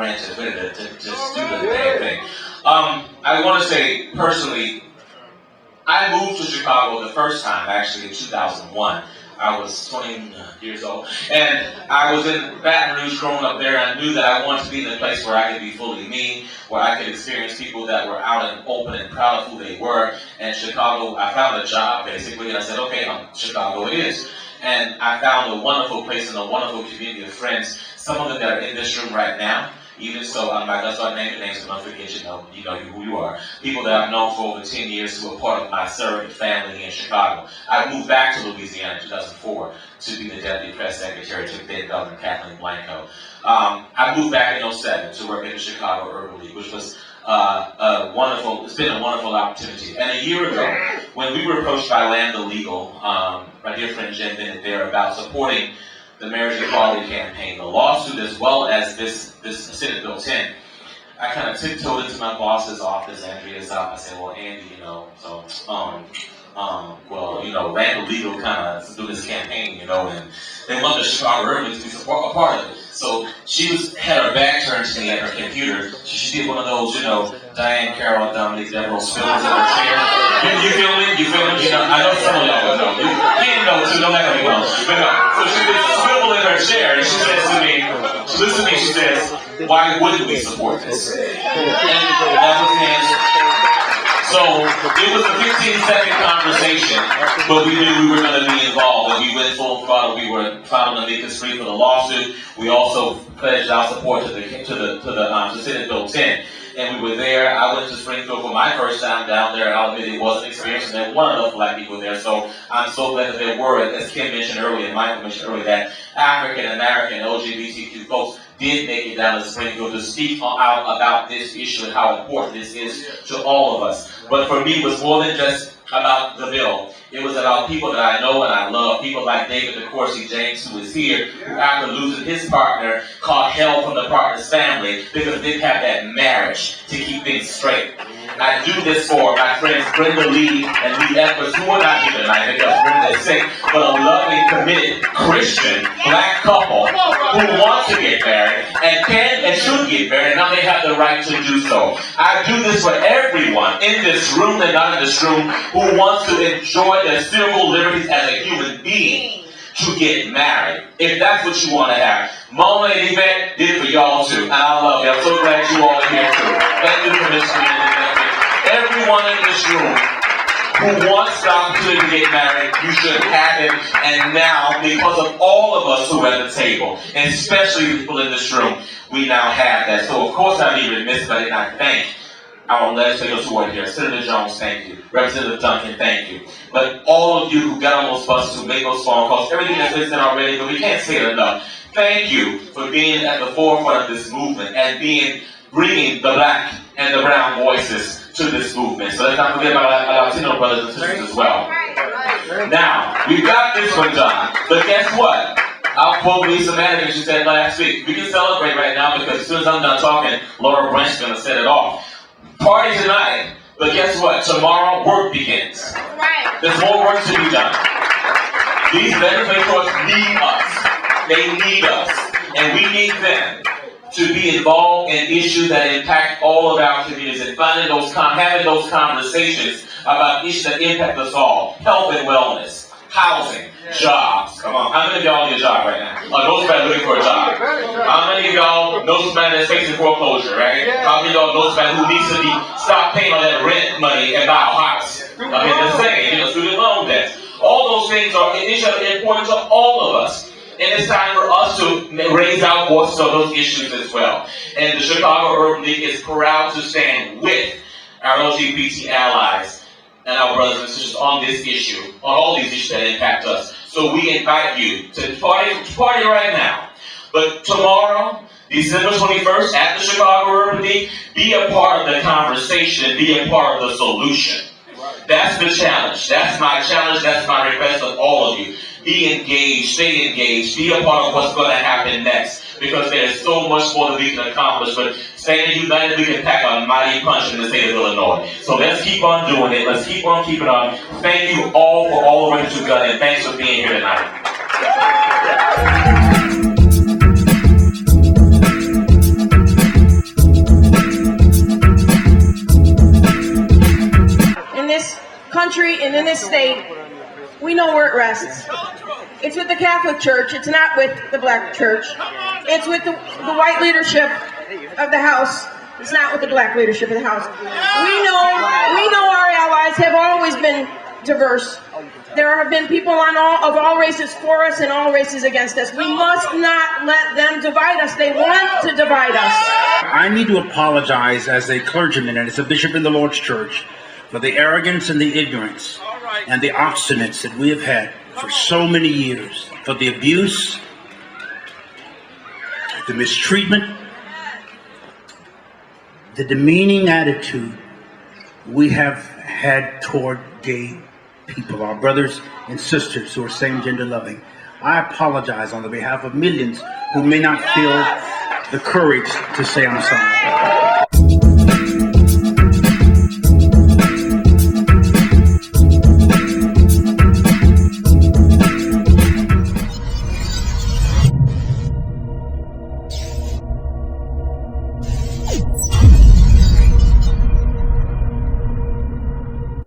branches ready to just do the damn thing. I want to say personally, I moved to Chicago the first time, actually, in 2001. I was 20 years old, and I was in Baton Rouge growing up there, and I knew that I wanted to be in a place where I could be fully me, where I could experience people that were out and open and proud of who they were. And Chicago, I found a job, basically, and I said, okay, Chicago it is. And I found a wonderful place and a wonderful community of friends, some of them that are in this room right now. Even so, I'm not going to start naming names, so don't forget, you know who you are. People that I've known for over 10 years who are part of my surrogate family in Chicago. I moved back to Louisiana in 2004 to be the deputy press secretary to then Governor Kathleen Blanco. I moved back in 2007 to work at the Chicago Urban League, which was it's been a wonderful opportunity. And a year ago, when we were approached by Land Illegal, my dear friend Jen Bennett there, about supporting the marriage equality campaign, the lawsuit, as well as this Senate Bill 10, I kind of tiptoed into my boss's office, Andrea's office. I said, well, Andy, Land Illegal kind of do this campaign, and they want the Chicago Urban to be a part of it. So she had her back turned to me at her computer. She did one of those, Diane Carroll, Dominique Devereaux scribbles in her chair. You feel me? You feel me? I know some of y'all know. You can't know too, don't let me know. But so she did a scribble in her chair, and she says to me, she says, why wouldn't we support this? And that's what the answer. So it was a 15-second conversation, but we knew we were going to be involved, and we went full throttle. We were filing amicus brief for the lawsuit. We also pledged our support to the Senate Bill 10, and we were there. I went to Springfield for my first time down there. I'll admit it was an experience, and there weren't enough black people there. So I'm so glad that there were, as Kim mentioned earlier, and Michael mentioned earlier, that African American LGBTQ folks did make it down to Springfield to speak out about this issue and how important this is to all of us. But for me, it was more than just about the bill. It was about people that I know and I love, people like David DeCourcy James, who is here, who after losing his partner, caught hell from the partner's family because they didn't have that marriage to keep things straight. I do this for my friends Brenda Lee and Lee Edwards, who are not here tonight because Brenda is sick, but a loving, committed, Christian, black couple who want to get married and can and should get married, and now they have the right to do so. I do this for everyone in this room and not in this room who wants to enjoy their civil liberties as a human being to get married, if that's what you want to have. Mona and Yvette did it for y'all too, and I love you. I'm so glad you all are here too. Thank you for this community. Everyone in this room who wants the opportunity to get married, you should have it. And now, because of all of us who are at the table, and especially people in this room, we now have that. So, of course, I'd be remiss if I did not thank our legislators who are here. Senator Jones, thank you. Representative Duncan, thank you. But all of you who got on those buses, who made those phone calls, everything that's been said already, but we can't say it enough. Thank you for being at the forefront of this movement and bringing the black and the brown voices to this movement. So let's not forget about our Latino brothers and sisters as well. Now, we've got this one done, but guess what? I'll quote Lisa Madigan, she said last week, we can celebrate right now because as soon as I'm done talking, Laura Branch is going to set it off. Party tonight, but guess what? Tomorrow, work begins. There's more work to be done. These legislators need us. They need us. And we need them to be involved in issues that impact all of our communities and having those conversations about issues that impact us all. Health and wellness, housing, jobs. Come on, how many of y'all need a job right now? Know somebody looking for a job? How many of y'all know somebody that's facing foreclosure, right? How many of y'all know somebody who needs to stop paying all that rent money and buy a house? I mean, the same, student loan debts. All those things are important to all of us. And it's time for us to raise our voices on those issues as well. And the Chicago Urban League is proud to stand with our LGBT allies and our brothers and sisters on this issue, on all these issues that impact us. So we invite you to party right now. But tomorrow, December 21st, at the Chicago Urban League, be a part of the conversation, be a part of the solution. That's the challenge. That's my challenge. That's my request of all of you. Be engaged, stay engaged, be a part of what's going to happen next, because there's so much more that we can accomplish. But staying united, we can pack a mighty punch in the state of Illinois. So let's keep on doing it. Let's keep on keeping on. Thank you all for all the work that you've done, and thanks for being here tonight. know where it rests. It's with the Catholic Church. It's not with the Black Church. It's with the white leadership of the House. It's not with the Black leadership of the House. We know our allies have always been diverse. There have been people of all races for us and all races against us. We must not let them divide us. They want to divide us. I need to apologize as a clergyman and as a bishop in the Lord's Church for the arrogance and the ignorance and the obstinance that we have had for so many years, for the abuse, the mistreatment, the demeaning attitude we have had toward gay people, our brothers and sisters who are same-gender loving. I apologize on the behalf of millions who may not feel the courage to say I'm sorry.